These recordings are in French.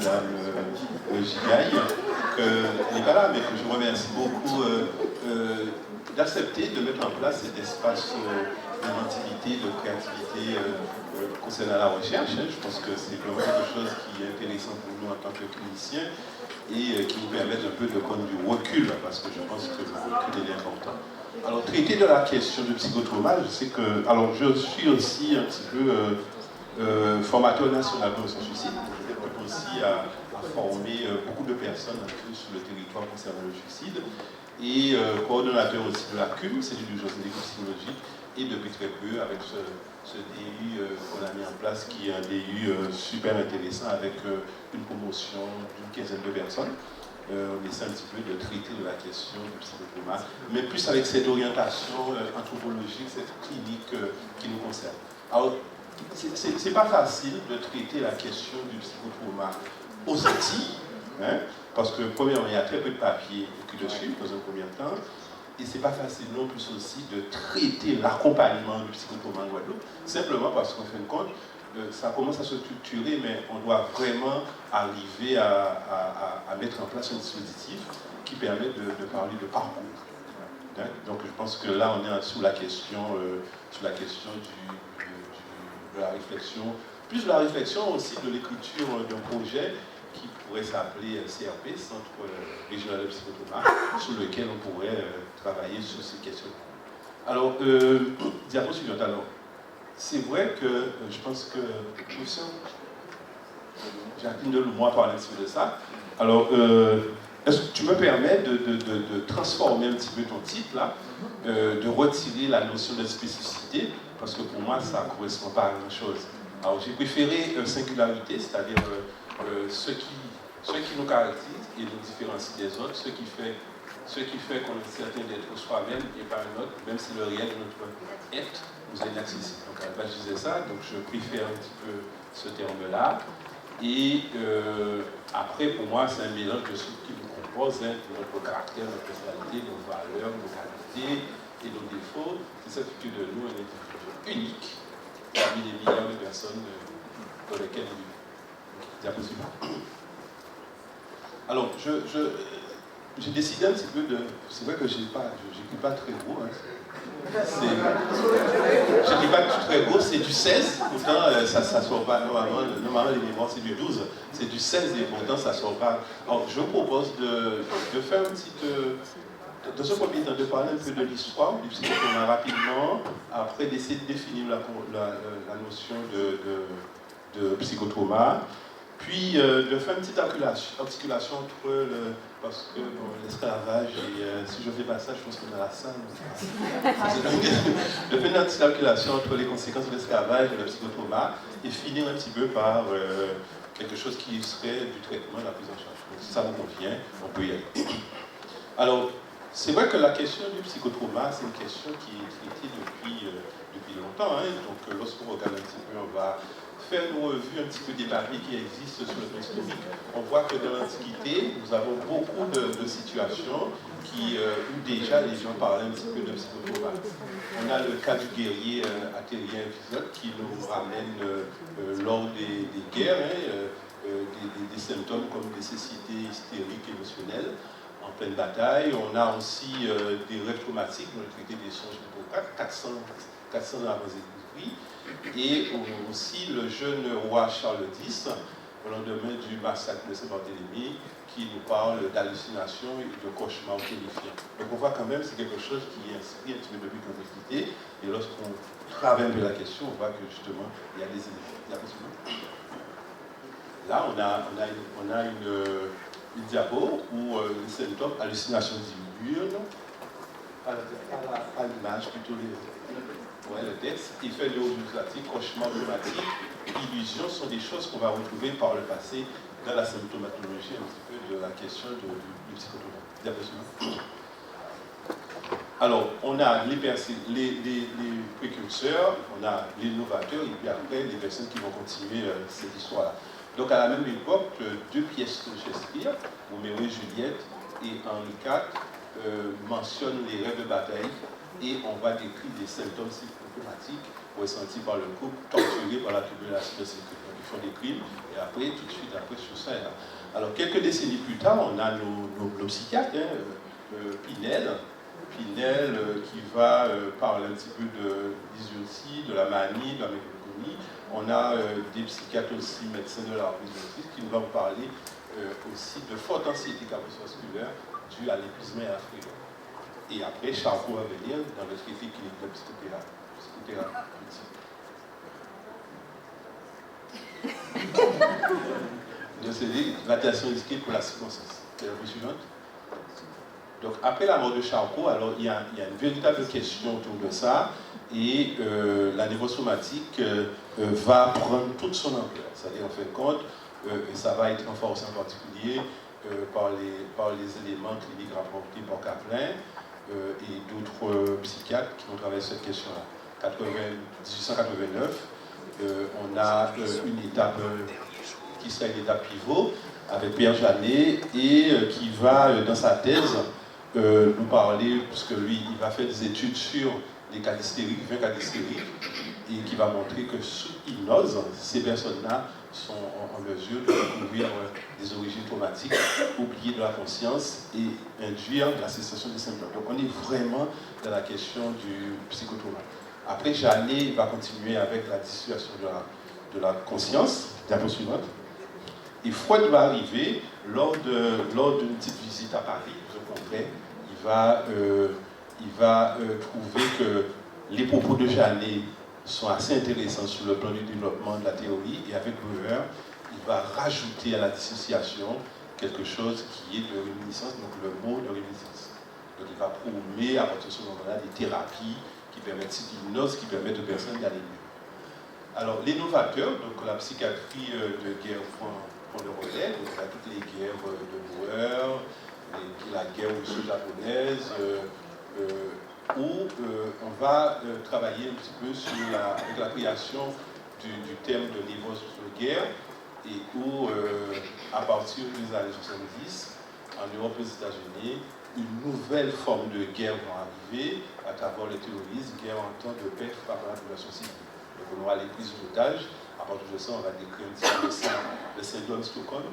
Madame Gigaille, qu'elle n'est pas là, mais que je remercie beaucoup d'accepter de mettre en place cet espace d'inventivité, de créativité concernant la recherche. Je pense que c'est vraiment quelque chose qui est intéressant pour nous en tant que cliniciens et qui nous permet un peu de prendre du recul, parce que je pense que le recul est important. Alors, traiter de la question du psychotrauma, je sais que... Alors, je suis aussi un petit peu formateur national de son suicide. Je développe aussi à former beaucoup de personnes sur le territoire concernant le suicide. Et coordonnateur aussi de la CUM, c'est l'illusion psychologique, et depuis très peu avec ce DU qu'on a mis en place, qui est un DU super intéressant avec une promotion d'une quinzaine de personnes. On essaie un petit peu de traiter de la question du psychotrauma, mais plus avec cette orientation anthropologique, cette clinique qui nous concerne. Alors, c'est pas facile de traiter la question du psychotrauma aux Antilles, hein, parce que premièrement, il y a très peu de papiers écrits dessus dans un premier temps, et c'est pas facile non plus aussi de traiter l'accompagnement du psychotrauma en Guadeloupe, simplement parce qu'en fin de compte, ça commence à se structurer, mais on doit vraiment arriver à mettre en place un dispositif qui permet de parler de parcours. Hein? Donc je pense que là, on est sous la question de la réflexion, plus de la réflexion aussi de l'écriture d'un projet qui pourrait s'appeler CRP, Centre Régional de Psychotrauma, sur lequel on pourrait travailler sur ces questions. Alors, diapo suivante. Alors, c'est vrai que je pense que Jacqueline Deloumois parle un petit peu de ça. Alors, est-ce que tu me permets de transformer un petit peu ton titre là, de retirer la notion de spécificité, parce que pour moi, ça ne correspond pas à grand-chose. Alors, j'ai préféré singularité, c'est-à-dire ce qui nous caractérise et nous différencie des autres, ce qui fait qu'on est certain d'être soi-même et pas un autre, même si le réel de notre être nous est inaccessible. Donc, à la base, je disais ça, donc je préfère un petit peu ce terme-là. Et après, pour moi, c'est un mélange de ce qui nous compose, hein, de notre caractère, notre personnalité, nos valeurs, nos qualités et nos défauts. C'est ça qui fait de nous un individu unique parmi les milliards de personnes dans lesquelles nous vivons. Diapositive. Alors, j'ai décidé un petit peu de... C'est vrai que je n'écris pas très gros. Hein. Je n'écris pas très gros, c'est du 16. Pourtant, ça ne sort pas. Normalement, les mémoires, c'est du 12. C'est du 16 et pourtant, ça ne sort pas. Alors, je vous propose de faire un petit... dans ce premier temps, de parler un peu de l'histoire du psychotrauma rapidement, après d'essayer de définir la notion de psychotrauma. Puis de faire une petite articulation entre parce que l'esclavage et si je ne fais pas ça, je pense qu'on a la salle. De faire une articulation entre les conséquences de l'esclavage et le psychotrauma et finir un petit peu par quelque chose qui serait du traitement de la prise en charge. Donc si ça vous convient, on peut y aller. Alors, c'est vrai que la question du psychotrauma, c'est une question qui est traitée depuis longtemps. Hein. Donc lorsqu'on regarde un petit peu, on va faire une revue un petit peu des papiers qui existent sur le plan historique. On voit que dans l'Antiquité, nous avons beaucoup de situations où déjà les gens parlaient un petit peu de psychotrauma. On a le cas du guerrier Atérien Visotte qui nous ramène lors des guerres, hein, des symptômes comme des cécités hystériques émotionnelles en pleine bataille. On a aussi des rêves traumatiques dans le traité des songes d'Hippocrate, 400 avant Jésus-Christ. Et aussi le jeune roi Charles X, au lendemain du massacre de Saint-Barthélemy, qui nous parle d'hallucinations et de cauchemars terrifiants. Donc on voit quand même que c'est quelque chose qui est inscrit un petit peu depuis l'Antiquité. Et lorsqu'on travaille un peu la question, on voit que justement, il y a des éléments. Là, on a une diapo où les symptômes, hallucinations diurnes, à l'image plutôt le texte, effet neuromusculatif, cauchemar pneumatique, illusions sont des choses qu'on va retrouver par le passé dans la symptomatologie un petit peu de la question du psychotrauma. Alors, on a les précurseurs, on a les novateurs, et puis après les personnes qui vont continuer cette histoire-là. Donc, à la même époque, deux pièces de Shakespeare, Roméo et Juliette et Henri IV, mentionnent les rêves de bataille et on va décrire des symptômes psychopathiques ressentis par le couple, torturé par la tribulation de sécurité. Il font des crimes, et après, tout de suite, après, sur ça. Alors, quelques décennies plus tard, on a nos psychiatres, Pinel, qui va parler un petit peu de l'idiotie, de la manie, de la mélancolie. On a des psychiatres aussi, médecins de la reprise qui vont parler aussi de forte anxiété cardiovasculaire due à l'épuisement et à la frayeur. Et après, Charcot va venir dans le traité clinique de psychothérapie. Donc, c'est l'attention risquée pour la circonstance. C'est la suivante. Donc, après la mort de Charcot, alors il y a une véritable question autour de ça, et la neurosomatique va prendre toute son ampleur. C'est-à-dire, en fin de compte, ça va être renforcé en particulier par les éléments cliniques rapportés par Kaplan et d'autres psychiatres qui ont travaillé sur cette question-là. 1889, on a une étape qui sera une étape pivot avec Pierre Janet et qui va, dans sa thèse, nous parler, puisque lui, il va faire des études sur les cas d'hystérie, 20 cas d'hystérie, et qui va montrer que sous hypnose, ces personnes-là sont en mesure de découvrir des origines traumatiques, oublier de la conscience et induire la cessation des symptômes. Donc on est vraiment dans la question du psychotrauma. Après, Janet va continuer avec la dissociation de la conscience, diapo suivante. Et Freud va arriver lors d'une petite visite à Paris, au Congrès. Il va trouver que les propos de Janet sont assez intéressants sur le plan du développement de la théorie, et avec Breuer, il va rajouter à la dissociation quelque chose qui est de réminiscence, donc le mot de réminiscence. Donc il va promouvoir à partir de ce moment-là des thérapies qui permettent l'hypnose, qui permettent aux personnes d'aller mieux. Alors l'innovateur, donc la psychiatrie de guerre prend le relais, donc il y a toutes les guerres de Breuer, la guerre russo-japonaise, où on va travailler un petit peu avec la création du thème de névrose de guerre, et où, à partir des années 70, en Europe et aux États-Unis, une nouvelle forme de guerre va arriver à travers le terrorisme, guerre en temps de paix par la population civile. Donc on aura les prises d'otages. À partir de ça, on va décrire un petit peu le syndrome Stockholm,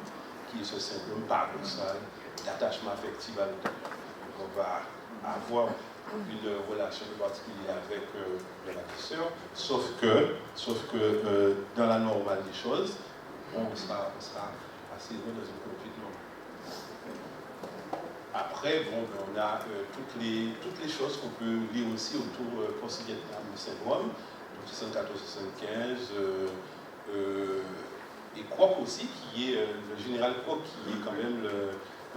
qui est ce syndrome paradoxal d'attachement affectif à l'autre. On va avoir une relation particulière avec l'agresseur, sauf que dans la normale des choses, on sera assez loin dans une conflit normale. Après, bon, on a toutes les choses qu'on peut lire aussi autour post-Vietnam du syndrome, donc 74-75, et Kwok aussi, qui est le général Kwok, qui est quand même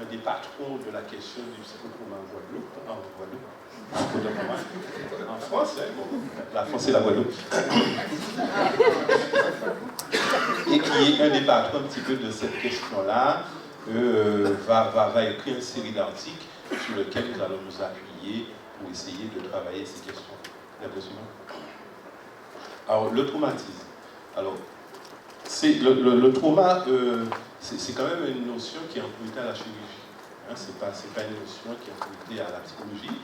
un des patrons de la question du psychotrauma en Guadeloupe. En France, hein, bon, la France et la Guadeloupe. Et qui est un des patrons un petit peu de cette question-là, va écrire une série d'articles sur lesquels nous allons nous appuyer pour essayer de travailler ces questions. Alors, le traumatisme. Alors, le trauma, c'est quand même une notion qui est empruntée à la chirurgie. Hein, c'est pas une notion qui est empruntée à la psychologie.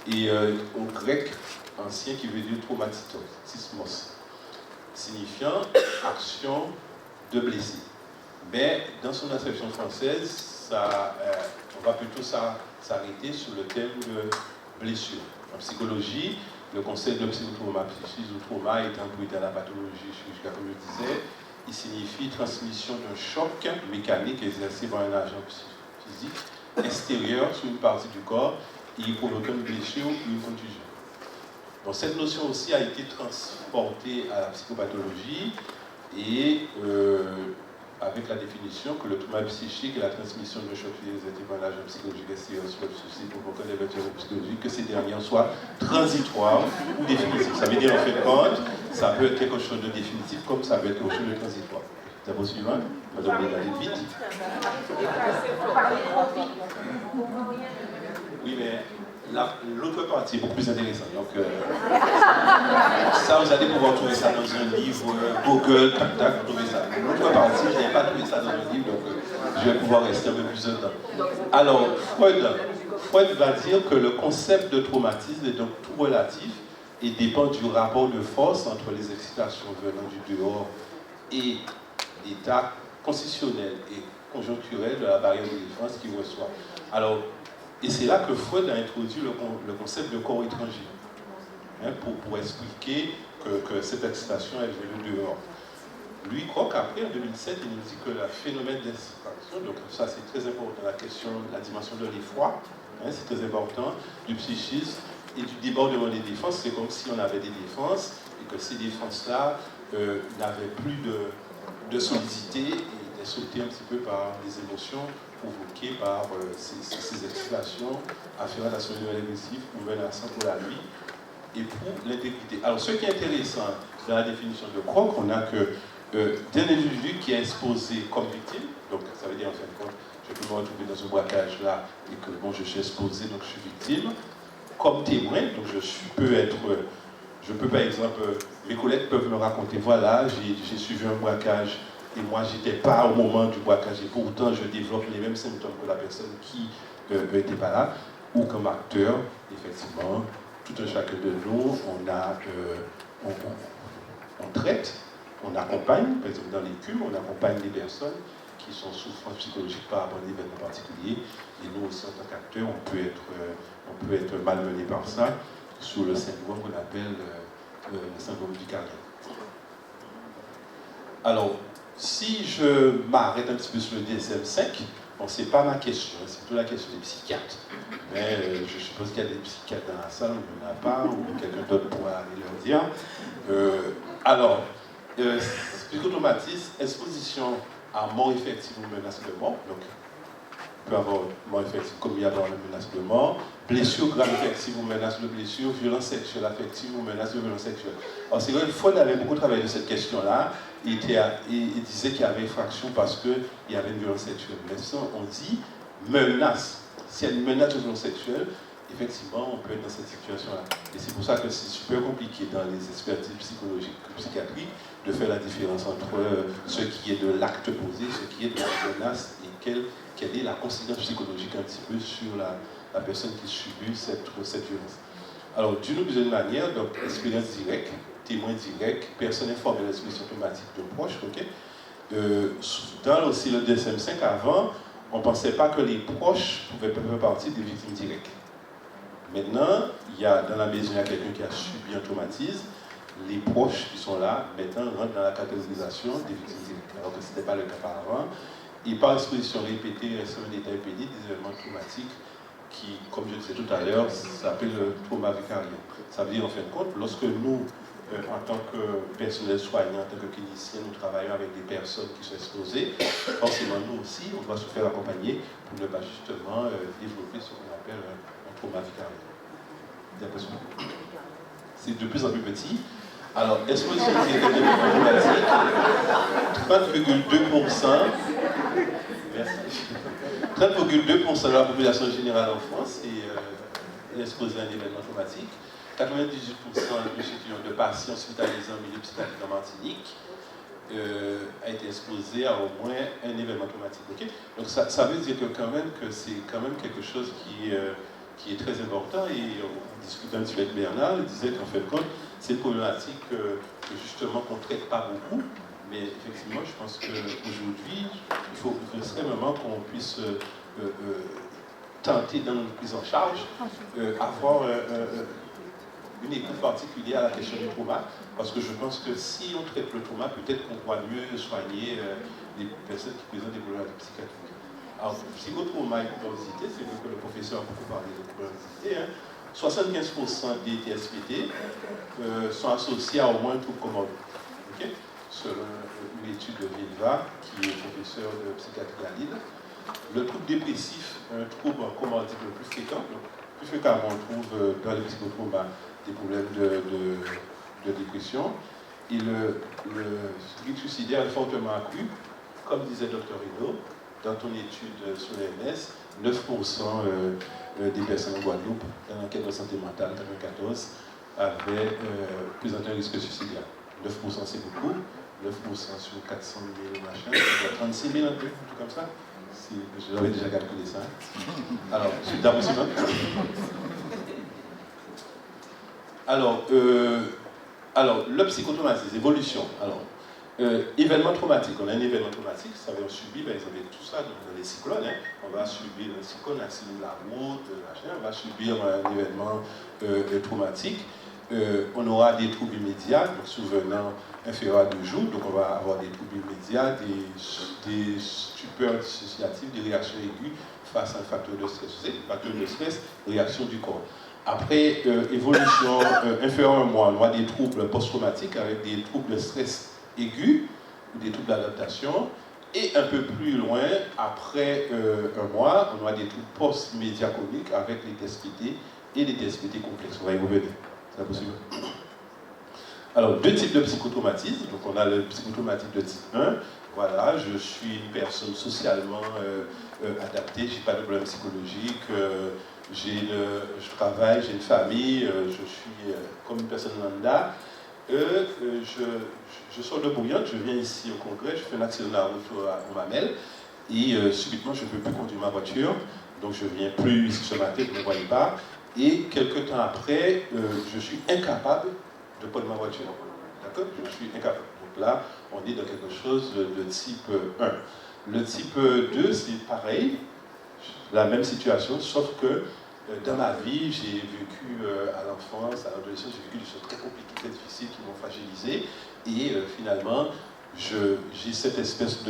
Et au grec ancien qui veut dire traumatismos, signifiant action de blesser. Mais dans son acception française, on va plutôt s'arrêter sur le thème de blessure. En psychologie, le concept de psychotrauma, psychisme ou trauma étant empruntée à la pathologie chirurgicale, comme je disais, il signifie transmission d'un choc mécanique exercé par un agent physique extérieur sur une partie du corps et provoquant une blessure ou une contusion. Donc cette notion aussi a été transportée à la psychopathologie et avec la définition que le trauma psychique et la transmission d'un choc exercé par un agent psychologique extérieur sur le souci provoquant des blessures psychologiques, que ces dernières soient transitoires ou définitives. Ça veut dire en fait compte, ça peut être quelque chose de définitif comme ça peut être quelque chose de transitoire. C'est bon suivant? On va aller vite. Oui, mais l'autre partie est beaucoup plus intéressante. Donc, ça, vous allez pouvoir trouver ça dans un livre, Google, tac, tac, vous trouvez ça. L'autre partie, je n'avais pas trouvé ça dans un livre, donc je vais pouvoir rester un peu plus de temps. Alors, Freud va dire que le concept de traumatisme est donc tout relatif et dépend du rapport de force entre les excitations venant du dehors et l'état constitutionnel et conjoncturel de la barrière de défense qu'il reçoit. Alors, et c'est là que Freud a introduit le concept de corps étranger, hein, pour expliquer que cette excitation est venue dehors. Lui, Koch, après, en 2007, il nous dit que le phénomène d'excitation, donc ça c'est très important, la question, la dimension de l'effroi, hein, c'est très important, du psychisme et du débordement des défenses. C'est comme si on avait des défenses et que ces défenses-là n'avaient plus de solidité et étaient sautées un petit peu par des émotions provoquées par ces excitations afférentes à son niveau agressif ou menaçant pour la vie et pour l'intégrité. Alors, ce qui est intéressant dans la définition de Koch, on a que d'un individu qui est exposé comme victime, donc ça veut dire en fin de compte, je peux me retrouver dans ce braquage-là et que bon, je suis exposé, donc je suis victime, comme témoin, donc je peux par exemple, mes collègues peuvent me raconter, voilà, j'ai suivi un braquage et moi j'étais pas au moment du braquage et pourtant je développe les mêmes symptômes que la personne qui n'était pas là, ou comme acteur, effectivement, tout un chacun de nous, on traite. On accompagne, par exemple dans l'écume, on accompagne les personnes qui sont souffrantes psychologiques par rapport à un événement particulier. Et nous aussi, en tant qu'acteurs, on peut être malmené par ça sous le syndrome qu'on appelle le syndrome du carrière. Alors, si je m'arrête un petit peu sur le DSM-5, bon, c'est pas ma question, c'est plutôt la question des psychiatres. Mais je suppose qu'il y a des psychiatres dans la salle, il n'y en a pas, ou quelqu'un d'autre pourra aller leur dire. Psychotraumatisme, exposition à mort effective ou menace de mort, donc il peut y avoir mort effective comme il y a dans la menace de mort, blessure grave effective ou menace de blessure, violence sexuelle affective ou menace de violence sexuelle. Alors c'est vrai, Freud avait beaucoup travaillé de cette question-là, il disait qu'il y avait infraction parce qu'il y avait une violence sexuelle. Mais ça, on dit menace. S'il y a une menace de violence sexuelle, effectivement, on peut être dans cette situation-là. Et c'est pour ça que c'est super compliqué dans les expertises psychologiques ou psychiatriques de faire la différence entre ce qui est de l'acte posé, ce qui est de la menace et quelle est la conséquence psychologique un petit peu sur la personne qui subit cette violence. Alors, d'une ou plusieurs manières, donc expérience directe, témoin direct, personne informée de l'exposition traumatique de proches, ok? Dans aussi le DSM-5, avant, on ne pensait pas que les proches pouvaient faire partie des victimes directes. Maintenant, dans la maison, il y a quelqu'un qui a subi un traumatisme. Les proches qui sont là, maintenant, rentrent dans la catégorisation des victimes directes, alors que ce n'était pas le cas auparavant. Et par exposition répétée, récemment d'état impédique, des événements traumatiques qui, comme je disais tout à l'heure, s'appelle le trauma vicarieux. Ça veut dire, en fin de compte, lorsque nous, en tant que personnel soignant, en tant que clinicien, nous travaillons avec des personnes qui sont exposées, forcément, nous aussi, on doit se faire accompagner pour ne pas justement développer ce qu'on appelle un trauma vicarieux. C'est de plus en plus petit. Alors, exposition traumatique, 30,2%. Merci. 30,2% de la population générale en France est exposée à un événement traumatique. 98% de patients hospitalisés en milieu psychiatrique en Martinique a été exposé à au moins un événement traumatique. Okay? Donc ça veut dire que c'est quand même quelque chose qui est très important. Et on discutait un petit peu avec Bernard, il disait qu'en fait de compte, c'est une problématique que justement qu'on ne traite pas beaucoup. Mais effectivement, je pense qu'aujourd'hui, il serait vraiment qu'on puisse tenter dans notre prise en charge, avoir une écoute particulière à la question du trauma, parce que je pense que si on traite le trauma, peut-être qu'on pourra mieux soigner les personnes qui présentent des problèmes psychiatriques. Alors, psychotrauma et culpabilité, c'est vrai que le professeur a beaucoup parlé de culpabilité, hein. 75% des TSPT sont associés à au moins un trouble comorbide. Okay? Selon une étude de Vilva, qui est professeur de psychiatrie à Lille. Le trouble dépressif, un trouble comorbide le plus fréquent. Donc, plus fréquemment, on trouve dans les psychotraumas des problèmes de dépression. Et le risque suicidaire est fortement accru. Comme disait Dr. Rino, dans ton étude sur l'EMS, 9% des personnes en Guadeloupe, dans l'enquête de santé mentale 94, avaient présenté un risque suicidaire. 9% c'est beaucoup, 9% sur 400 000 machins, 36 000 un peu, tout comme ça. J'avais déjà calculé ça. Alors, je suis d'abord suivant. Alors, le psychotraumatisme, évolution. Alors, Événement traumatique. On a un événement traumatique, ça va subir, par exemple, tout ça dans les cyclones. Hein. On va subir un cyclone, accident de la route, machin, on va subir un événement traumatique. On aura des troubles immédiats, donc souvenant inférieur à 2 jours, donc on va avoir des troubles immédiats, des stupeurs dissociatives, des réactions aiguës face à un facteur de stress. Vous savez, facteur de stress, réaction du corps. Après, évolution inférieure à 1 mois, on aura des troubles post-traumatiques avec des troubles de stress aigus, ou des troubles d'adaptation. Et un peu plus loin, après 1 mois, on aura des troubles post-médiaconiques avec les TSPT et les TSPT complexes. On va y revenir. C'est possible. Alors, 2 types de psychotraumatisme. Donc, on a le psychotraumatisme de type 1. Voilà, je suis une personne socialement adaptée, je n'ai pas de problème psychologique, je travaille, j'ai une famille, je suis comme une personne lambda. Je sors de Bouillante, je viens ici au congrès, je fais un accident de la route au Mamel, et subitement je ne peux plus conduire ma voiture, donc je ne viens plus ici ce matin, vous ne me voyez pas. Et quelques temps après, je suis incapable de prendre ma voiture. D'accord? Je suis incapable. Donc là, on est dans quelque chose de type 1. Le type 2, c'est pareil, la même situation, sauf que dans ma vie, j'ai vécu à l'enfance, à l'adolescence, j'ai vécu des choses très compliquées, très difficiles qui m'ont fragilisé. Et finalement, j'ai cette espèce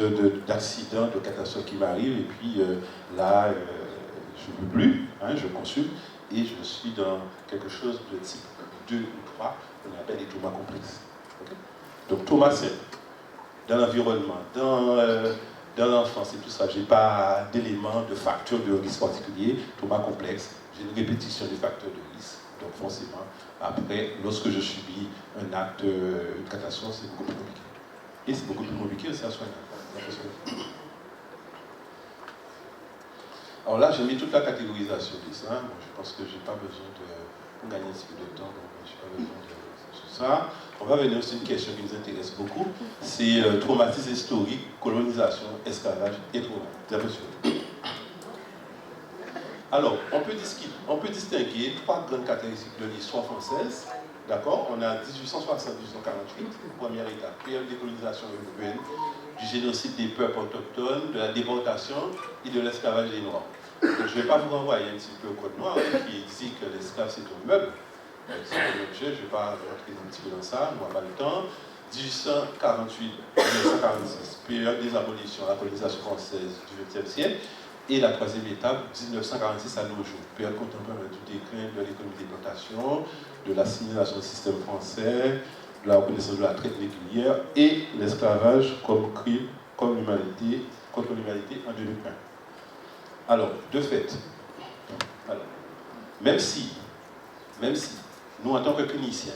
d'accident, de catastrophe qui m'arrive. Et puis là, je ne peux plus, hein, je consulte. Et je suis dans quelque chose de type 2 ou 3, qu'on appelle les traumas complexes. Okay? Donc, trauma, c'est dans l'environnement, dans l'enfance et tout ça. Je n'ai pas d'éléments, de facteurs de risque particuliers. Trauma complexe, j'ai une répétition des facteurs de risque. Donc, forcément, après, lorsque je subis un acte, une catastrophe, c'est beaucoup plus compliqué. Et c'est beaucoup plus compliqué aussi à soigner. Alors là, j'ai mis toute la catégorisation de ça. Bon, je pense que je n'ai pas besoin pour gagner un petit peu de temps, donc je n'ai pas besoin de tout ça. On va venir aussi à une question qui nous intéresse beaucoup, c'est traumatisme historique, colonisation, esclavage et trauma. Alors, on peut distinguer 3 grandes caractéristiques de l'histoire française. D'accord? On a 1860-1848, première étape, période de colonisation européenne, du génocide des peuples autochtones, de la déportation et de l'esclavage des Noirs. Donc, je ne vais pas vous renvoyer un petit peu au code noir qui dit que l'esclave c'est un meuble. C'est un objet, je ne vais pas rentrer un petit peu dans ça, on n'a pas le temps. 1848-1946, période des abolitions, la colonisation française du XXe siècle. Et la 3e étape, 1946 à nos jours, période contemporaine du déclin de l'économie des plantations, de l'assimilation du système français, de la reconnaissance de la traite régulière et l'esclavage comme crime contre l'humanité en 2001. Alors, de fait, même si, nous en tant que cliniciens,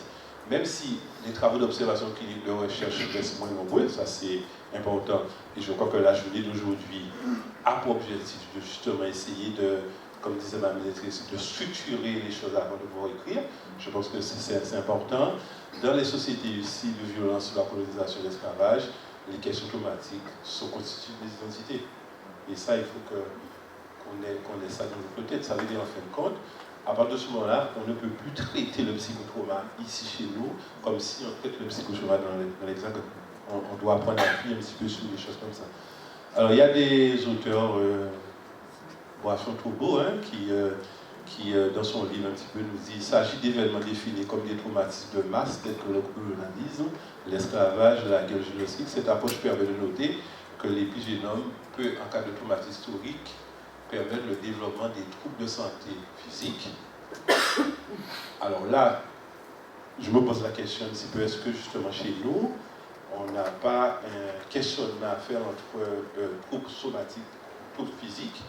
même si les travaux d'observation clinique de recherche restent moins nombreux, ça c'est important, et je crois que la journée d'aujourd'hui a pour objectif de justement essayer de, comme disait ma maîtresse, de structurer les choses avant de pouvoir écrire. Je pense que c'est important. Dans les sociétés ici de violence sur la colonisation et l'esclavage, les questions traumatiques sont constituées des identités. Et ça, il faut qu'on ait ça dans notre tête. Ça veut dire en fin de compte, à partir de ce moment-là, on ne peut plus traiter le psychotrauma ici chez nous comme si on traite le psychotrauma dans l'Hexagone. On doit apprendre à appuyer un petit peu sur des choses comme ça. Alors, il y a des auteurs, Boisson Troubeau, hein, qui dans son livre un petit peu nous dit il s'agit d'événements définis comme des traumatismes de masse tels que le colonialisme, l'esclavage, la guerre génocidique. Cette approche permet de noter que l'épigénome peut, en cas de traumatisme historique, permettre le développement des troubles de santé physique. Alors là, je me pose la question un petit peu, est-ce que justement chez nous, on n'a pas un questionnement à faire entre troubles somatiques, troubles physiques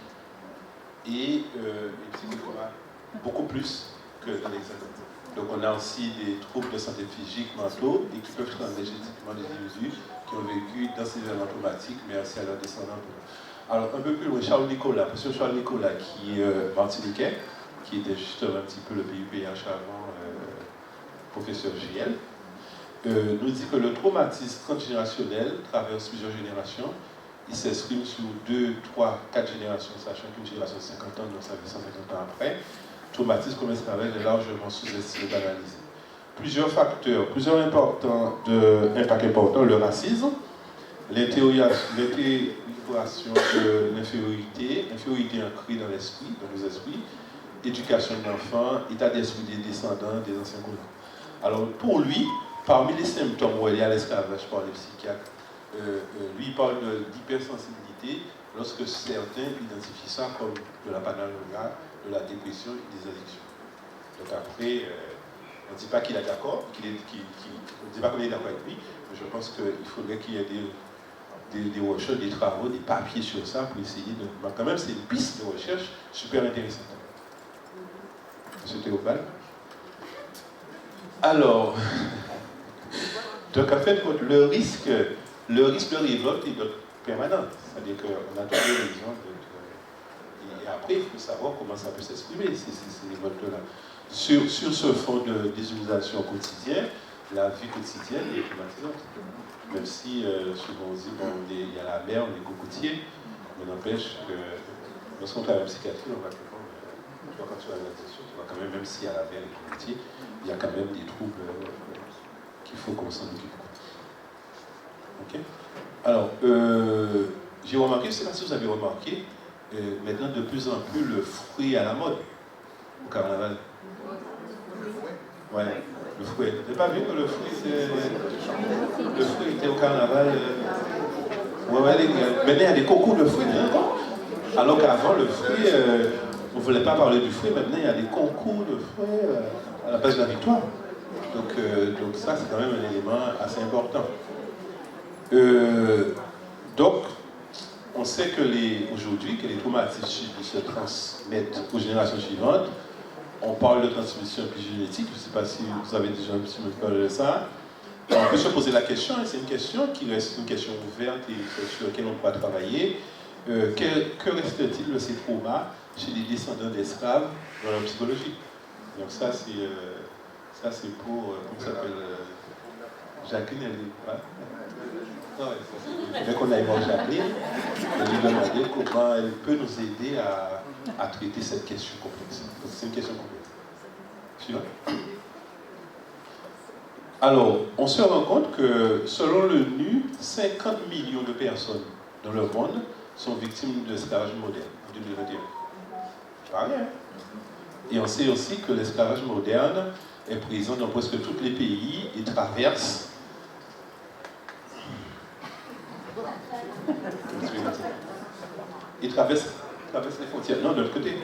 et psychotrauma, beaucoup plus que dans l'Hexagone. Donc on a aussi des troubles de santé physique, mentaux, et qui peuvent changer génétiquement des individus qui ont vécu dans ces événements traumatiques, mais aussi à leur descendants. Alors un peu plus loin, Charles Nicolas, monsieur Charles Nicolas, qui est martiniquais, qui était justement un petit peu le PUPH avant professeur JL, nous dit que le traumatisme transgénérationnel traverse plusieurs générations. Il s'exprime sur 2, 3, 4 générations, sachant qu'une génération de 50 ans, donc ça fait 150 ans après. Traumatisme comme esclavage est largement sous-estimé, banalisé. plusieurs facteurs, plusieurs impacts importants, le racisme, l'intégration de l'infériorité, infériorité ancrée dans l'esprit, dans nos esprits, éducation de l'enfant, état d'esprit des descendants des anciens colons. Alors pour lui, parmi les symptômes où il y a l'esclavage par les psychiatres, lui parle d'hypersensibilité lorsque certains identifient ça comme de la paranoïa, de la dépression et des addictions. Donc après, on ne dit pas qu'il est d'accord, on ne dit pas qu'on est d'accord avec lui, mais je pense qu'il faudrait qu'il y ait des recherches, des travaux, des papiers sur ça pour essayer de... Mais quand même, c'est une piste de recherche super intéressante. Monsieur Théophane. Alors, donc en fait, le risque de révolte est permanent. C'est-à-dire qu'on a toujours les gens et après, il faut savoir comment ça peut s'exprimer, ces révoltes-là. Sur ce fond de déshumanisation quotidienne, la vie quotidienne est traumatisante. Même si souvent on dit, bon, il y a la mer, on est cocotier, mais n'empêche que lorsqu'on travaille en psychiatrie, on va quand tu vas à la gestion, tu vois quand même s'il y a la mer et cocotier, il y a quand même des troubles qu'il faut qu'on s'en occupe. Ok. Alors, j'ai remarqué, je ne sais pas si vous avez remarqué, maintenant de plus en plus le fruit à la mode au carnaval. Ouais, le fruit. Vous n'avez pas vu que le fruit était au carnaval maintenant il y a des concours de fruits. Hein, alors qu'avant, le fruit, on ne voulait pas parler du fruit, maintenant il y a des concours de fruits à la place de la victoire. Donc ça, c'est quand même un élément assez important. Donc, on sait que aujourd'hui, que les traumatismes se transmettent aux générations suivantes. On parle de transmission épigénétique, je ne sais pas si vous avez déjà un petit peu parlé de ça. On peut se poser la question, et c'est une question qui reste une question ouverte et sur laquelle on pourra travailler. Que reste-t-il de ces traumas chez les descendants d'esclaves dans leur psychologie? Donc ça, c'est pour, comment ça s'appelle, Jacqueline, elle est pas. Dès qu'on aille voir Jacqueline, elle lui demander comment elle peut nous aider à traiter cette question complexe. Parce que c'est une question complexe. Suivant. Alors, on se rend compte que selon l'ONU, 50 millions de personnes dans le monde sont victimes d'esclavage moderne en 2021. Pas rien. Et on sait aussi que l'esclavage moderne est présent dans presque tous les pays et traverse les frontières. Non, de l'autre côté.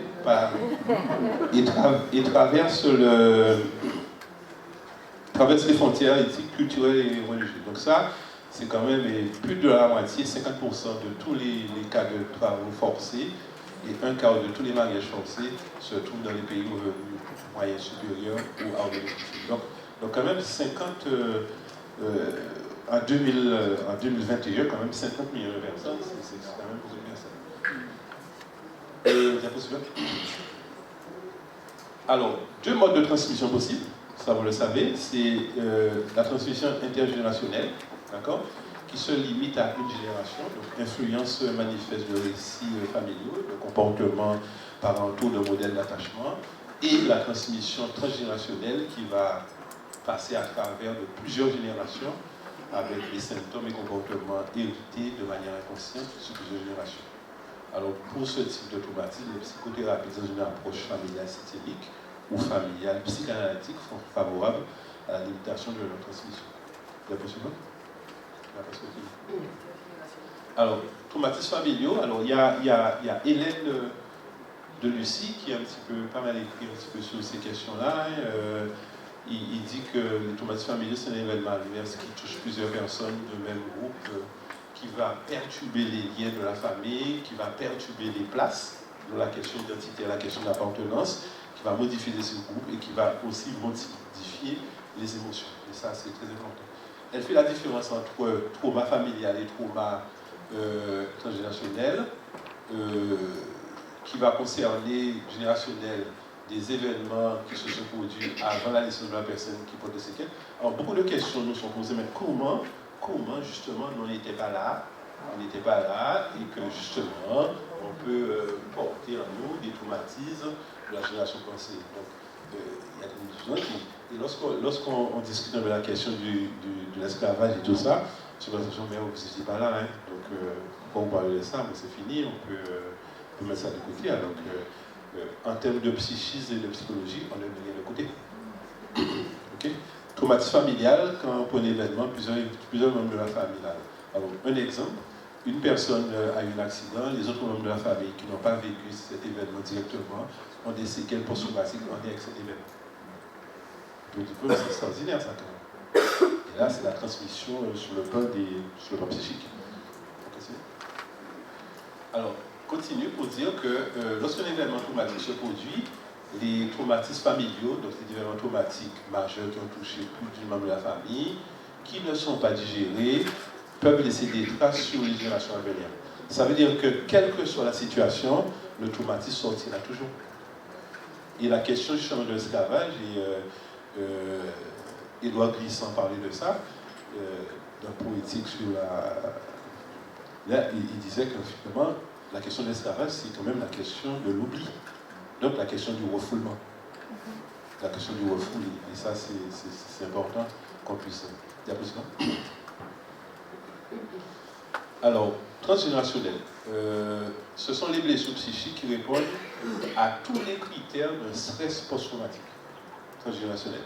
Il traverse les frontières éthiques, culturelles et religieuses. Donc ça, c'est quand même plus de la moitié, 50% de tous les cas de travaux forcés et un quart de tous les mariages forcés se trouvent dans les pays aux revenus moyens supérieurs ou hors de l'industrie. Donc quand même 50... en 2021, quand même 50 millions de personnes, c'est quand même beaucoup de personnes. Diapositive. Alors, deux modes de transmission possibles, ça vous le savez, c'est la transmission intergénérationnelle, d'accord, qui se limite à une génération, donc influence manifeste de récits familiaux, de comportements parentaux, de modèles d'attachement, et la transmission transgénérationnelle qui va passer à travers de plusieurs générations avec des symptômes et comportements hérités de manière inconsciente sur plusieurs générations. Alors pour ce type de traumatisme, les psychothérapies dans une approche familiale systémique ou familiale psychanalytique sont favorables à la limitation de leur transmission. La possible? La perspective. Alors, traumatismes familiaux, alors il y a Hélène de Lucie qui a un petit peu, pas mal écrit un petit peu sur ces questions-là. Il dit que les traumatismes familiaux, c'est un événement adverse qui touche plusieurs personnes du même groupe, qui va perturber les liens de la famille, qui va perturber les places de la question d'identité, la question d'appartenance, qui va modifier ces groupes et qui va aussi modifier les émotions. Et ça, c'est très important. Elle fait la différence entre trauma familial et trauma transgénérationnel, qui va concerner générationnel des événements qui se sont produits avant la naissance de la personne qui porte des séquelles. Alors, beaucoup de questions nous sont posées, mais comment justement, on n'était pas là, et que justement, on peut porter en nous des traumatismes de la génération passée. Donc, y a des musulmans qui, et lorsqu'on discute de la question de l'esclavage et tout ça, je me dis, mais vous n'étiez pas là, hein. Donc, quand on parle de ça, mais c'est fini, on peut mettre ça de côté. Donc, en termes de psychisme et de psychologie, on a mis de côté. Okay? Traumatisme familial, quand on prend un événement, plusieurs membres de la famille. Là. Alors, un exemple, une personne a eu un accident, les autres membres de la famille qui n'ont pas vécu cet événement directement ont des séquelles post-traumatiques en lien avec cet événement. Donc, c'est extraordinaire ça quand même. Et là, c'est la transmission sur le plan psychique. Alors, continue pour dire que lorsqu'un événement traumatique se produit, les traumatismes familiaux, donc les événements traumatiques majeurs qui ont touché plus d'un membre de la famille, qui ne sont pas digérés, peuvent laisser des traces sur les générations à venir. Ça veut dire que, quelle que soit la situation, le traumatisme sortira toujours. Et la question justement de l'esclavage, et Édouard Glissant parlait de ça, dans Poétique sur la... Là, il disait que finalement, la question de l'esclavage, c'est quand même la question de l'oubli. Donc la question du refoulement. La question du refoulement. Et ça, c'est important qu'on puisse... Diapositive. Alors, transgénérationnel. Ce sont les blessures psychiques qui répondent à tous les critères d'un stress post-traumatique. Transgénérationnel.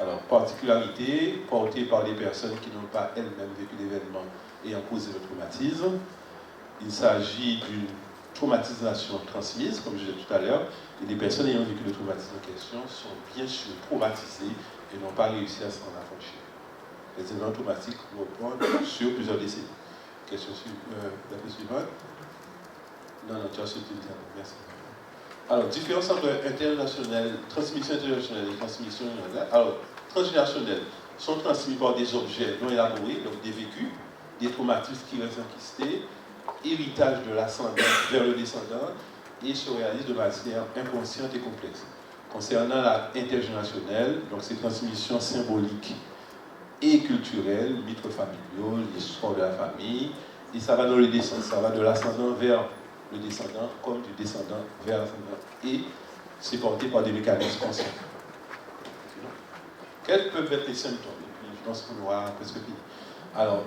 Alors, particularité portée par les personnes qui n'ont pas elles-mêmes vécu l'événement ayant causé le traumatisme. Il s'agit d'une traumatisation transmise, comme je disais tout à l'heure, et les personnes ayant vécu le traumatisme en question sont bien sûr traumatisées et n'ont pas réussi à s'en affranchir. Les événements traumatiques reprennent sur plusieurs décennies. Question suivante. Non, tu as sauté le diable, merci. Alors, différence entre transmission internationale et transmission générale. Alors, transgénérationnelles sont transmis par des objets non élaborés, donc des vécus, des traumatismes qui restent enquistés, héritage de l'ascendant vers le descendant, et se réalisent de manière inconsciente et complexe. Concernant l'intergénérationnelle, donc ces transmissions symboliques et culturelles, mythes familiaux, l'histoire de la famille, et ça va dans le descendant, ça va de l'ascendant vers le descendant, comme du descendant vers l'ascendant, et c'est porté par des mécanismes conscients. Quels peuvent être les symptômes? Et puis, je pense qu'on aura presque fini. Alors,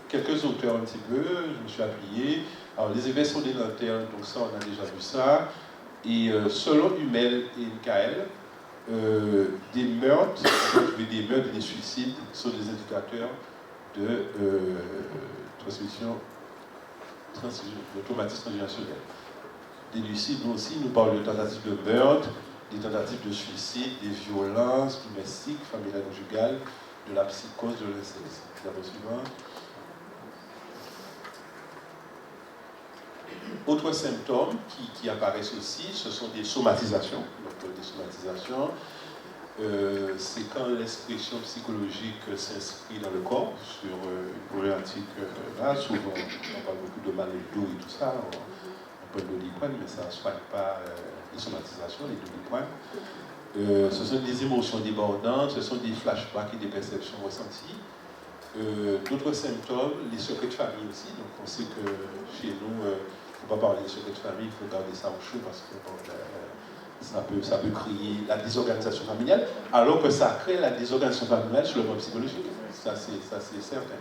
quelques auteurs un petit peu, je me suis appuyé. Alors, les effets sont des lanternes, donc ça, on a déjà vu ça. Et selon Hummel et Michael, des meurtres et des suicides sont des indicateurs de transmission de traumatisme transgénérationnel. Des lucides, nous aussi, nous parlons de tentatives de meurtre, des tentatives de suicide, des violences domestiques, familiales, conjugales, de la psychose, de l'inceste. Diapo suivante. Autres symptômes qui apparaissent aussi, ce sont des somatisations. Donc, des somatisations, c'est quand l'expression psychologique s'inscrit dans le corps sur une problématique. Là, souvent, on parle beaucoup de mal de dos et tout ça. On parle de doliprane, mais ça ne soigne pas les somatisations, les doliprane. Ce sont des émotions débordantes, ce sont des flashbacks et des perceptions ressenties. D'autres symptômes, les secrets de famille aussi. Donc, on sait que chez nous, il ne faut pas parler des secrets de famille, il faut garder ça au chaud parce que ça peut créer la désorganisation familiale, alors que ça crée la désorganisation familiale sur le plan psychologique. Ça, c'est certain.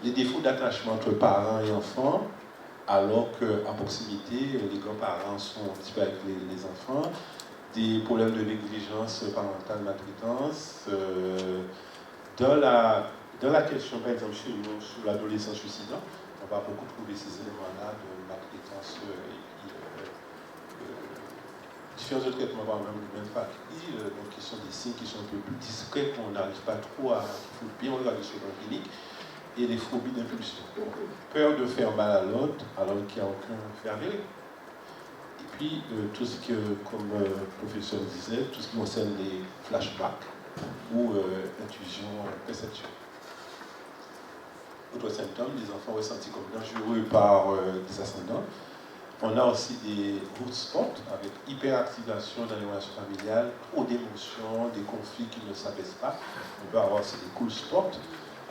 Les défauts d'attachement entre parents et enfants, alors qu'à proximité, les grands-parents sont un petit peu avec les enfants. Des problèmes de négligence parentale, maltraitance. Dans la question, par exemple, chez nous, sur l'adolescence suicidant, on va beaucoup trouver ces éléments-là de maltraitance différents autres traitements, par exemple, de mentalité, donc qui sont des signes qui sont un peu plus discrets, qu'on n'arrive pas trop à... Il faut bien regarder sur le clinique, et les phobies d'impulsion. Peur de faire mal à l'autre, alors qu'il n'y a aucun fait avéré. Et puis, tout ce que, comme le professeur disait, tout ce qui concerne les flashbacks ou intuition, perception. Autres symptômes, des enfants ressentis comme dangereux par des ascendants. On a aussi des root spots avec hyperactivation dans les relations familiales, trop d'émotions, des conflits qui ne s'apaisent pas. On peut avoir aussi des cool spots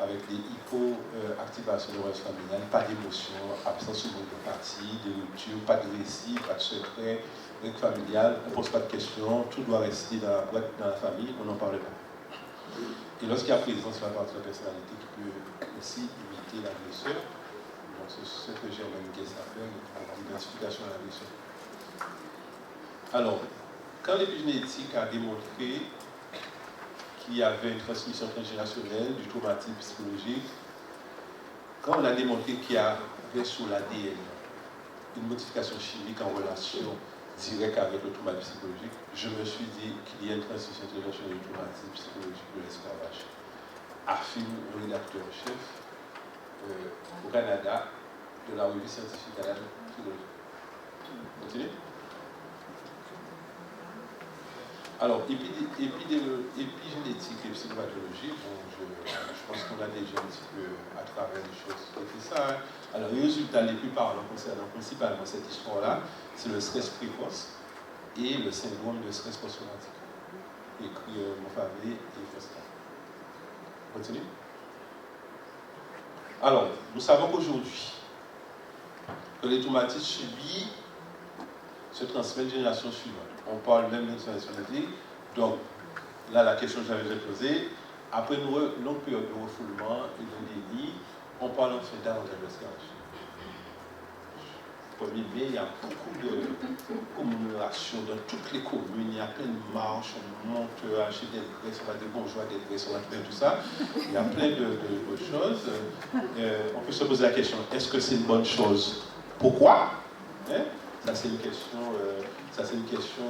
avec des hypoactivations de relation familiale, pas d'émotion, absence de d'empathie, de rupture, pas de récit, pas de secret, règle familiale, on ne pose pas de questions, tout doit rester dans la boîte, dans la famille, on n'en parle pas. Et lorsqu'il y a présence sur la partie de la personnalité qui peut aussi imiter l'agresseur, donc c'est ce que Germaine Guess a fait, l'identification à l'agresseur. Alors, quand l'épigénétique a démontré qu'il y avait une transmission transgénérationnelle du traumatisme psychologique, quand on a démontré qu'il y avait sur l'ADN une modification chimique en relation directe avec le traumatisme psychologique, je me suis dit qu'il y a une transmission transgénérationnelle du traumatisme psychologique de l'esclavage. Affirme le rédacteur en chef au Canada de la revue scientifique canadienne de psychologie. Continuez. Alors, épigénétique et psychopathologie, bon, je pense qu'on a déjà un petit peu à travers les choses qui fait ça. Alors, les résultats les plus parlants concernant principalement cette histoire-là, c'est le stress précoce et le syndrome de stress post-traumatique, écrit Monfavé et Foster. On continue. Alors, nous savons qu'aujourd'hui, que les traumatismes subis se transmettent de génération suivante. On parle même d'internationalité. Donc, là, la question que j'avais posée, après une longue période de refoulement et de déni, on parle en fait davantage de l'esclavage. 1er mai, il y a beaucoup de commémorations dans toutes les communes, il y a plein de marches, on monte à acheter des graisses, on va des bourgeois, des graisses, on va faire tout ça. Il y a plein de choses. On peut se poser la question, est-ce que c'est une bonne chose? Pourquoi? Ça, c'est une question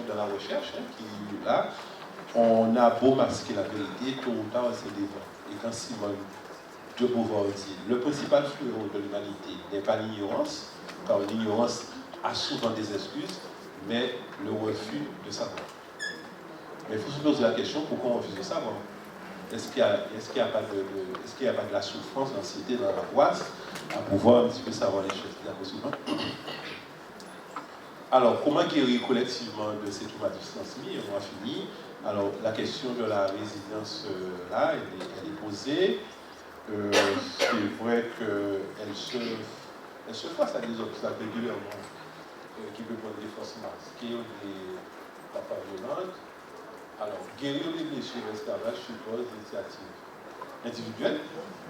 dans la recherche qui est là. On a beau masquer la vérité, tôt ou tard, c'est des vents. Et quand Simone de Beauvoir dit, le principal fléau de l'humanité n'est pas l'ignorance, car l'ignorance a souvent des excuses, mais le refus de savoir. Mais il faut se poser la question, pourquoi on refuse de savoir? Est-ce qu'il n'y a pas de la souffrance, l'anxiété dans la boîte à pouvoir un petit peu savoir les choses possiblement? Alors, comment guérir collectivement de ces traumatismes transmis? On a fini. Alors, la question de la résilience, là, elle est posée. C'est vrai qu'elle se face à des obstacles régulièrement qui peuvent prendre des forces masquées ou des parfois violentes. Alors, guérir les blessures de l'esclavage suppose des initiatives individuelles,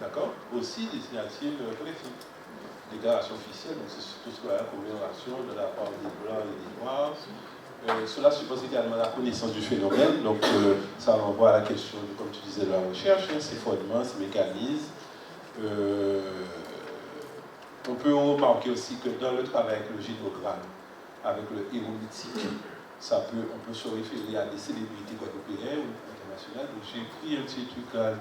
d'accord? Aussi des initiatives collectives. Déclaration officielle, donc c'est surtout ce qu'on a la commémoration de la part des Blancs et des Noirs. Cela suppose également la connaissance du phénomène, donc ça renvoie à la question, comme tu disais, de la recherche, ses fondements, ses mécanismes. On peut remarquer aussi que dans le travail avec le génogramme, avec le héros mythique, on peut se référer à des célébrités guadeloupéennes ou internationales. Donc j'ai pris un petit truc là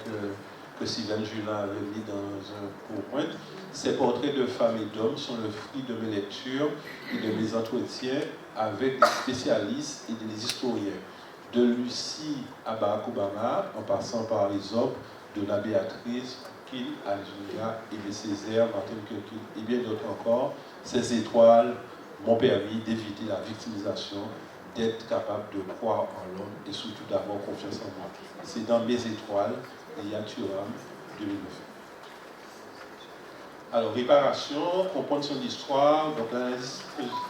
que Sylvain Julin avait mis dans un PowerPoint. Ces portraits de femmes et d'hommes sont le fruit de mes lectures et de mes entretiens avec des spécialistes et des historiens. De Lucie à Barack Obama, en passant par les hommes de la Béatrice, Kiel, Algeria, Aimé Césaire, Martin Luther King et bien d'autres encore, ces étoiles m'ont permis d'éviter la victimisation, d'être capable de croire en l'homme et surtout d'avoir confiance en moi. C'est dans Mes étoiles, de Yann Thuram, 2009. Alors, réparation, comprendre son histoire, donc l'analyse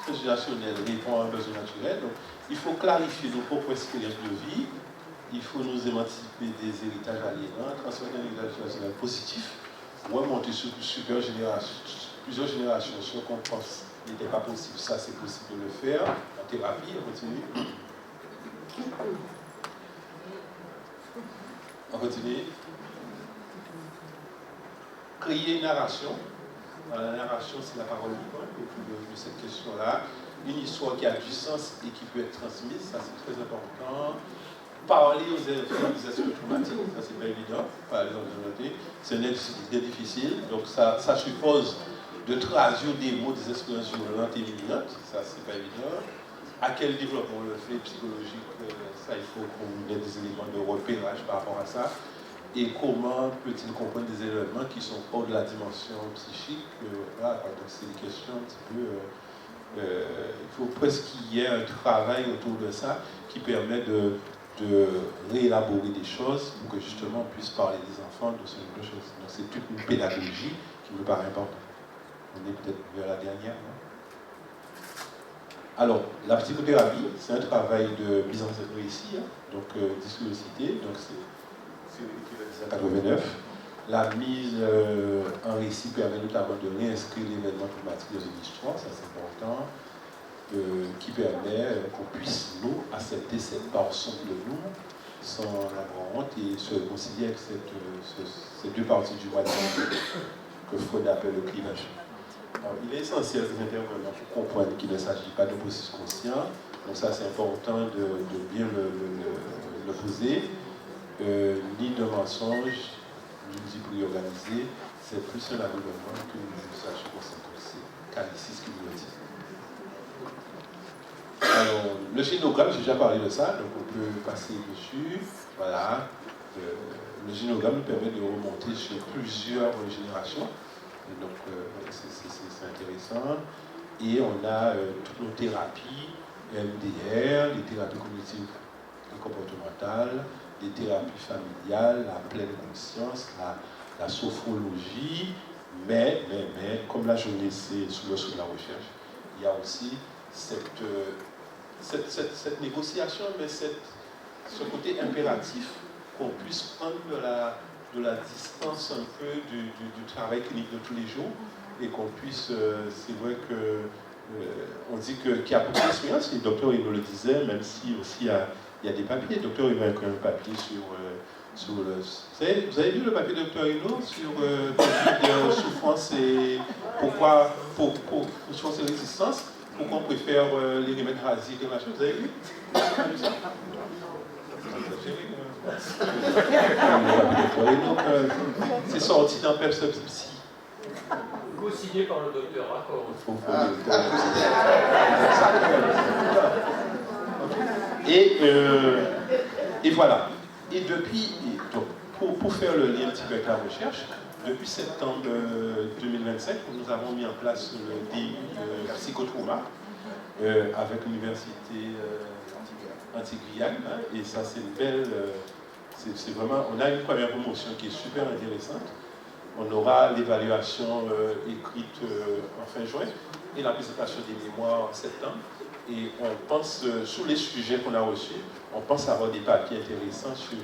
transgénérationnelle répond à un besoin naturel. Donc, il faut clarifier nos propres expériences de vie, il faut nous émanciper des héritages aliénants, transmettre un héritage générationnel positif, remonter sur plusieurs générations sur qu'on pense qu'il n'était pas possible, ça c'est possible de le faire, en thérapie, on continue. On continue. Créer une narration. La narration, c'est la parole libre de cette question-là. Une histoire qui a du sens et qui peut être transmise, ça c'est très important. Parler aux organisations traumatiques, ça c'est pas évident. Parler aux organisations, c'est très difficile. Donc ça suppose de traduire des mots, des expériences violentes et imminentes. Ça c'est pas évident. À quel développement on le fait psychologique, ça il faut qu'on ait des éléments de repérage par rapport à ça. Et comment peut-il comprendre des éléments qui sont hors de la dimension psychique? Voilà, donc c'est une question un petit peu... il faut presque qu'il y ait un travail autour de ça qui permet de de réélaborer des choses pour que justement on puisse parler des enfants de ce genre de choses. Donc c'est toute une pédagogie qui me paraît importante. On est peut-être vers la dernière, non? Alors, la psychothérapie, c'est un travail de mise en scène réussi, hein, donc disclosité, donc c'est l'équivalent de 89. La mise en récit permet notamment de réinscrire l'événement traumatique dans une histoire, ça c'est important, qui permet qu'on puisse, nous, accepter cette portion de nous sans avoir honte et se réconcilier avec ces deux parties du moi que Freud appelle le clivage. Alors, il est essentiel que les intervenants comprennent qu'il ne s'agit pas de processus conscient, donc ça c'est important de bien le poser, ni de mensonge, ni d'hypocrisie organisée, c'est plus un aveuglement qu'une usage conscient. C'est Calicis qui nous le dit. Alors, le génogramme, j'ai déjà parlé de ça, donc on peut passer dessus. Voilà. Le génogramme nous permet de remonter sur plusieurs générations. Et donc, c'est intéressant. Et on a toutes nos thérapies, MDR, les thérapies cognitives et comportementales, les thérapies familiales, la pleine conscience, la sophrologie. Mais, comme la journée c'est sous le sceau de la recherche, il y a aussi cette négociation, mais ce côté impératif qu'on puisse prendre de la distance un peu du travail clinique de tous les jours et qu'on puisse, c'est vrai que on dit qu'il y a beaucoup d'expérience, et le docteur il nous le disait, même si aussi il y a des papiers. Le docteur il a écrit un papier sur le... Vous avez lu le papier de Dr Hino sur de souffrance et pourquoi, pour souffrance et résistance, pourquoi on préfère les remèdes rasiques et machin, vous avez lu? C'est sorti dans Peps Psy. Co-signé par le docteur Raccord. Et voilà. Et depuis, donc, pour faire le lien un petit peu avec la recherche, depuis septembre 2025, nous avons mis en place le DU psychotrauma avec l'université Antilles-Guyane, hein, et ça c'est une belle, c'est vraiment, on a une première promotion qui est super intéressante. On aura l'évaluation écrite en fin juin et la présentation des mémoires en septembre. Et on pense, sur les sujets qu'on a reçus, on pense avoir des papiers intéressants sur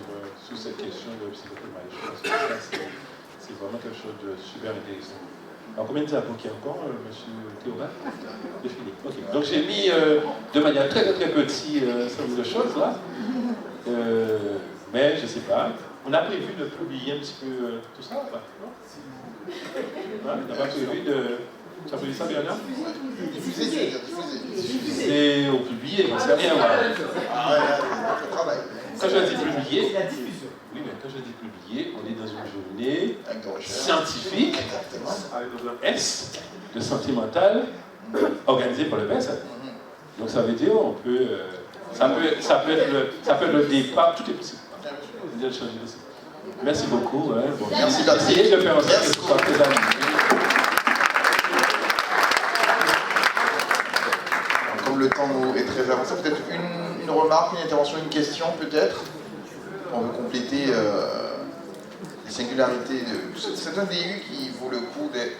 cette question de psychotrauma. Je pense que ça, c'est vraiment quelque chose de super intéressant. Alors, combien de diapos qu'il y a encore, monsieur Théobald? C'est fini. Okay. Donc, j'ai mis de manière très petite un certain nombre de choses là. Mais je ne sais pas. On a prévu de publier un petit peu tout ça ou pas? Non? On n'a pas prévu de. Tu as prévu ça, Bernard? Diffuser ou publier, j'en sais rien. Quand je dis publier, oui, mais quand je dis publier, on est dans une journée scientifique, avec un S, de santé mentale, organisée par le PSF. Donc ça veut dire, on peut, ça peut être le départ, tout est possible. Merci beaucoup. Hein. Bon, merci d'essayer de faire en sorte que ce soit très amusant. Comme le temps est très avancé, peut-être une remarque, une intervention, une question peut-être. On veut compléter les singularités. C'est un DU qui vaut le coup d'être,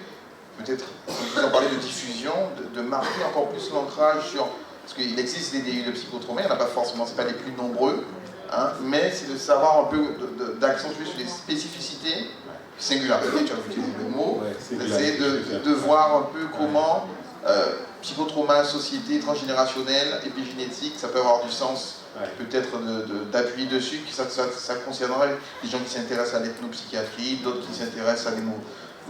peut-être, vous en parlez de diffusion, de marquer encore plus l'ancrage sur... Parce qu'il existe des DU de psychotrauma, il n'y en a pas forcément, ce n'est pas les plus nombreux, hein, mais c'est de savoir un peu, d'accentuer sur les spécificités, singularité, tu as utilisé le mot, d'essayer de voir un peu comment psychotrauma, société transgénérationnelle, épigénétique, ça peut avoir du sens, peut-être d'appuyer dessus, que ça concernerait les gens qui s'intéressent à l'ethnopsychiatrie, d'autres qui s'intéressent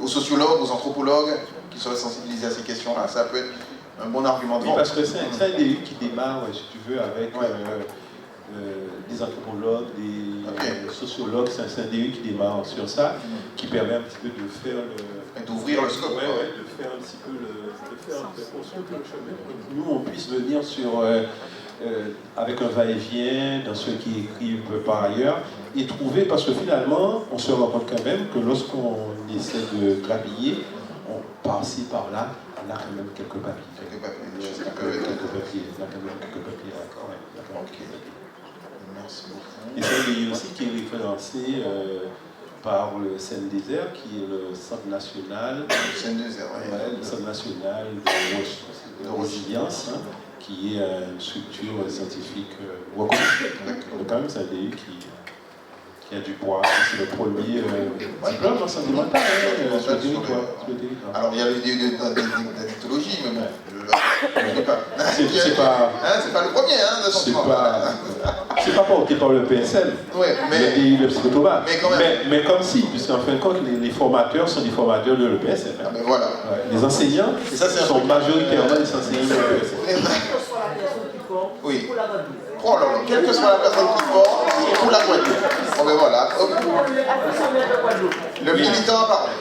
aux sociologues, aux anthropologues, qui seraient sensibilisés à ces questions-là. Ça peut être un bon argument de vente. Oui, parce que c'est un DU qui démarre, si tu veux, avec des anthropologues, des sociologues. C'est un DU qui démarre sur ça, qui permet un petit peu de faire d'ouvrir le scope. De faire un petit peu construire le chemin. Que nous, on puisse venir avec un va-et-vient dans ceux qui écrivent par ailleurs et trouver, parce que finalement, on se rend compte quand même que lorsqu'on essaie de grappiller, on passe par-là, on a quand même quelques papiers. Quelques papiers. On a quand même quelques papiers. D'accord. Merci beaucoup. Et c'est un DI aussi qui est référencé par le Seine-Désert, qui est le Centre national, Seine-Désert, le Centre national de résilience, hein, qui est une structure scientifique reconnue. Donc quand même, c'est un DI qui a du poids. C'est le premier diplôme en santé mentale sur le territoire. Alors il y a le DU d'addictologie, mais bon, je ne sais pas. C'est pas... C'est pas le premier, de santé mentale. C'est pas porté par le PSL, le psychotoba. Mais comme si, puisqu'en fin de compte, les formateurs sont des formateurs de l'EPSL. Ah ben voilà. Les enseignants sont majoritairement des enseignants de l'EPSL. Oui. Oh là là, quelle que soit la personne qui porte, pour la Guadeloupe. Bon ben voilà. Le militant a parlé.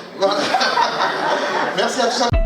Merci à tous.